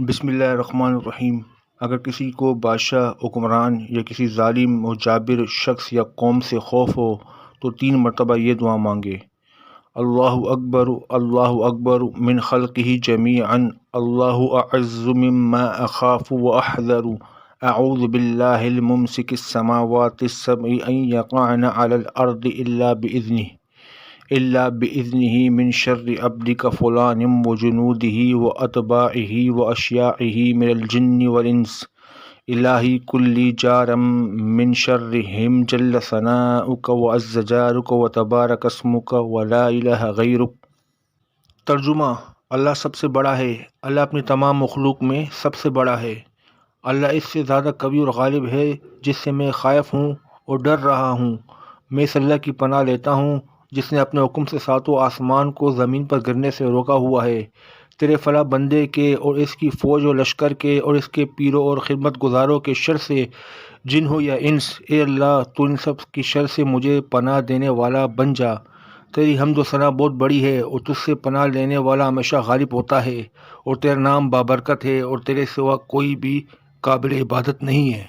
بسم اللہ الرحمن الرحیم۔ اگر کسی کو بادشاہ، حکمران یا کسی ظالم و جابر شخص یا قوم سے خوف ہو تو 3 مرتبہ یہ دعا مانگے: اللہ اکبر من خلقہ جمیعا، اللہ اعز مما اخاف واحذر، اعوذ باللہ الممسک السماوات السبع ان یقعن علی الارض الا باذنہ من شر عبدک فلان وجنودہ واتباعہ واشیاعہ من الجن والانس، الہی کل جار من شرہم جل ثناؤک وعز جارک وتبارک اسمک ولا الہ غیرک۔ ترجمہ: اللہ سب سے بڑا ہے، اللہ اپنی تمام مخلوق میں سب سے بڑا ہے، اللہ اس سے زیادہ قوی اور غالب ہے جس سے میں خائف ہوں اور ڈر رہا ہوں۔ میں اس اللہ کی پناہ لیتا ہوں جس نے اپنے حکم سے 7 آسمان کو زمین پر گرنے سے روکا ہوا ہے، تیرے فلاح بندے کے اور اس کی فوج و لشکر کے اور اس کے پیروں اور خدمت گزاروں کے شر سے، جن ہو یا انس۔ اے اللہ، تو ان سب کی شر سے مجھے پناہ دینے والا بن جا۔ تیری حمد و ثنا بہت بڑی ہے اور تجھ سے پناہ لینے والا ہمیشہ غالب ہوتا ہے، اور تیرا نام بابرکت ہے اور تیرے سوا کوئی بھی قابل عبادت نہیں ہے۔